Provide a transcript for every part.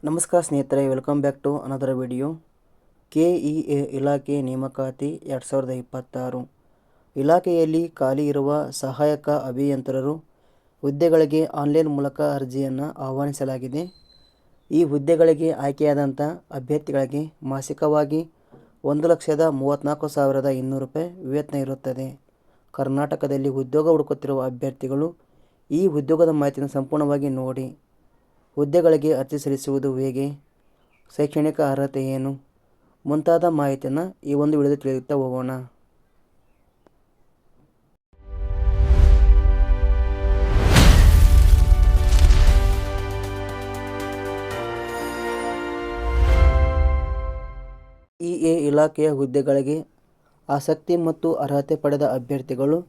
ನಮಸ್ಕಾರ ಸ್ನೇಹಿತರೆ, welcome back to another video. KEA ಇಲಾಖೆ ನೇಮಕಾತಿ 2026. ಇಲಾಖೆಯಲ್ಲಿ ಖಾಲಿ ಇರುವ ಸಹಾಯಕ ಅಭಿಯಂತರರು ಹುದ್ದೆಗಳಿಗೆ ಆನ್ಲೈನ್ ಮೂಲಕ ಅರ್ಜಿಯನ್ನು ಆಹ್ವಾನಿಸಲಾಗಿದೆ. ಈ ಹುದ್ದೆಗಳಿಗೆ ಆಯ್ಕೆಯಾದಂಥ ಅಭ್ಯರ್ಥಿಗಳಿಗೆ ಮಾಸಿಕವಾಗಿ 1,34,200 ರೂಪಾಯಿ ವೇತನ ಇರುತ್ತದೆ. ಕರ್ನಾಟಕದಲ್ಲಿ ಉದ್ಯೋಗ ಹುಡುಕುತ್ತಿರುವ ಅಭ್ಯರ್ಥಿಗಳು ಈ ಉದ್ಯೋಗದ ಮಾಹಿತಿಯನ್ನು ಸಂಪೂರ್ಣವಾಗಿ ನೋಡಿ. ಹುದ್ದೆಗಳಿಗೆ ಅರ್ಜಿ ಸಲ್ಲಿಸುವುದು ಹೇಗೆ, ಶೈಕ್ಷಣಿಕ ಅರ್ಹತೆ ಏನು ಮುಂತಾದ ಮಾಹಿತಿಯನ್ನು ಈ ಒಂದು ವಿಡಿಯೋದಲ್ಲಿ ತಿಳಿಯುತ್ತಾ ಹೋಗೋಣ. KEA ಇಲಾಖೆಯ ಹುದ್ದೆಗಳಿಗೆ ಆಸಕ್ತಿ ಮತ್ತು ಅರ್ಹತೆ ಪಡೆದ ಅಭ್ಯರ್ಥಿಗಳು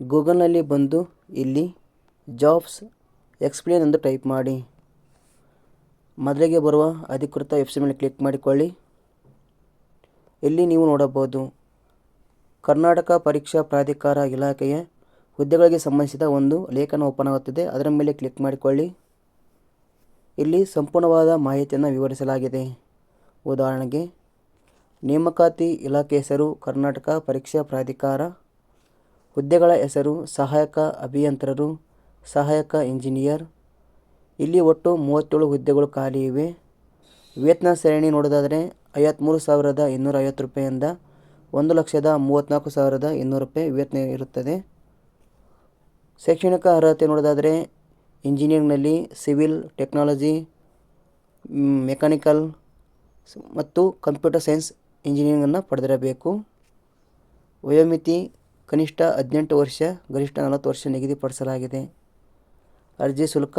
ಗೂಗಲ್ನಲ್ಲಿ ಬಂದು ಇಲ್ಲಿ ಜಾಬ್ಸ್ ಎಕ್ಸ್ಪ್ಲೇನ್ ಎಂದು ಟೈಪ್ ಮಾಡಿ. ಮೊದಲಿಗೆ ಬರುವ ಅಧಿಕೃತ ವೆಬ್ಸೈಟ್ ಮೇಲೆ ಕ್ಲಿಕ್ ಮಾಡಿಕೊಳ್ಳಿ. ಇಲ್ಲಿ ನೀವು ನೋಡಬಹುದು ಕರ್ನಾಟಕ ಪರೀಕ್ಷಾ ಪ್ರಾಧಿಕಾರ ಇಲಾಖೆಯ ಹುದ್ದೆಗಳಿಗೆ ಸಂಬಂಧಿಸಿದ ಒಂದು ಲೇಖನ ಓಪನ್ ಆಗುತ್ತದೆ. ಅದರ ಮೇಲೆ ಕ್ಲಿಕ್ ಮಾಡಿಕೊಳ್ಳಿ. ಇಲ್ಲಿ ಸಂಪೂರ್ಣವಾದ ಮಾಹಿತಿಯನ್ನು ವಿವರಿಸಲಾಗಿದೆ. ಉದಾಹರಣೆಗೆ, ನೇಮಕಾತಿ ಇಲಾಖೆ ಹೆಸರು ಕರ್ನಾಟಕ ಪರೀಕ್ಷಾ ಪ್ರಾಧಿಕಾರ, ಹುದ್ದೆಗಳ ಹೆಸರು ಸಹಾಯಕ ಅಭಿಯಂತರರು, ಸಹಾಯಕ ಇಂಜಿನಿಯರ್. ಇಲ್ಲಿ ಒಟ್ಟು 37 ಹುದ್ದೆಗಳು ಖಾಲಿ ಇವೆ. ವೇತನ ಶ್ರೇಣಿ ನೋಡೋದಾದರೆ 53,250 ರೂಪಾಯಿಂದ 1,34,200 ರೂಪಾಯಿ ವೇತನ ಇರುತ್ತದೆ. ಶೈಕ್ಷಣಿಕ ಅರ್ಹತೆ ನೋಡೋದಾದರೆ ಇಂಜಿನಿಯರಿಂಗ್ನಲ್ಲಿ ಸಿವಿಲ್, ಟೆಕ್ನಾಲಜಿ, ಮೆಕ್ಯಾನಿಕಲ್ ಮತ್ತು ಕಂಪ್ಯೂಟರ್ ಸೈನ್ಸ್ ಇಂಜಿನಿಯರಿಂಗನ್ನು ಪಡೆದಿರಬೇಕು. ವಯೋಮಿತಿ ಕನಿಷ್ಠ 18 ವರ್ಷ, ಗರಿಷ್ಠ 40 ವರ್ಷ ನಿಗದಿಪಡಿಸಲಾಗಿದೆ. ಅರ್ಜಿ ಶುಲ್ಕ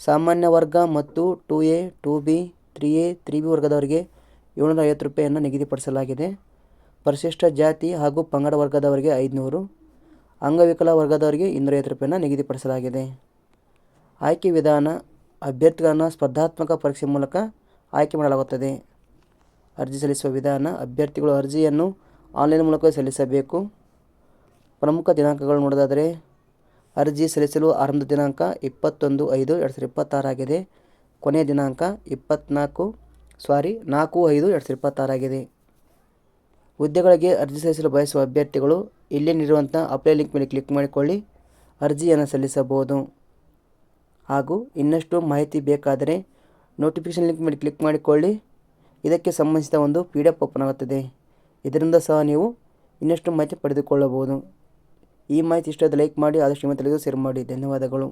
ಸಾಮಾನ್ಯ ವರ್ಗ ಮತ್ತು 2A, 2B, 3A, 3B ವರ್ಗದವರಿಗೆ 750 ರೂಪಾಯಿಯನ್ನು ನಿಗದಿಪಡಿಸಲಾಗಿದೆ. ಪರಿಶಿಷ್ಟ ಜಾತಿ ಹಾಗೂ ಪಂಗಡ ವರ್ಗದವರಿಗೆ 500, ಅಂಗವಿಕಲ ವರ್ಗದವರಿಗೆ 250 ರೂಪಾಯಿಯನ್ನು ನಿಗದಿಪಡಿಸಲಾಗಿದೆ. ಆಯ್ಕೆ ವಿಧಾನ: ಅಭ್ಯರ್ಥಿಗಳನ್ನು ಸ್ಪರ್ಧಾತ್ಮಕ ಪರೀಕ್ಷೆ ಮೂಲಕ ಆಯ್ಕೆ ಮಾಡಲಾಗುತ್ತದೆ. ಅರ್ಜಿ ಸಲ್ಲಿಸುವ ವಿಧಾನ: ಅಭ್ಯರ್ಥಿಗಳು ಅರ್ಜಿಯನ್ನು ಆನ್ಲೈನ್ ಮೂಲಕ ಸಲ್ಲಿಸಬೇಕು. ಪ್ರಮುಖ ದಿನಾಂಕಗಳು ನೋಡೋದಾದರೆ ಅರ್ಜಿ ಸಲ್ಲಿಸಲು ಆರಂಭದ ದಿನಾಂಕ 21/5/2026 ಆಗಿದೆ. ಕೊನೆಯ ದಿನಾಂಕ 4/5/2026 ಆಗಿದೆ. ಹುದ್ದೆಗಳಿಗೆ ಅರ್ಜಿ ಸಲ್ಲಿಸಲು ಬಯಸುವ ಅಭ್ಯರ್ಥಿಗಳು ಇಲ್ಲೇ ನೀಡಿರುವಂಥ ಅಪ್ಲೈ ಲಿಂಕ್ ಮೇಲೆ ಕ್ಲಿಕ್ ಮಾಡಿಕೊಳ್ಳಿ ಅರ್ಜಿಯನ್ನು ಸಲ್ಲಿಸಬಹುದು. ಹಾಗೂ ಇನ್ನಷ್ಟು ಮಾಹಿತಿ ಬೇಕಾದರೆ ನೋಟಿಫಿಕೇಷನ್ ಲಿಂಕ್ ಮೇಲೆ ಕ್ಲಿಕ್ ಮಾಡಿಕೊಳ್ಳಿ. ಇದಕ್ಕೆ ಸಂಬಂಧಿಸಿದ ಒಂದು PDF ಓಪನ್ ಆಗುತ್ತದೆ. ಇದರಿಂದ ಸಹ ನೀವು ಇನ್ನಷ್ಟು ಮಾಹಿತಿ ಪಡೆದುಕೊಳ್ಳಬಹುದು. ಈ ಮಾಹಿತಿ ಇಷ್ಟವಾದ ಲೈಕ್ ಮಾಡಿ, ಆದಷ್ಟು ನಿಮ್ಮ ತಿಳಿದು ಶೇರ್ ಮಾಡಿ. ಧನ್ಯವಾದಗಳು.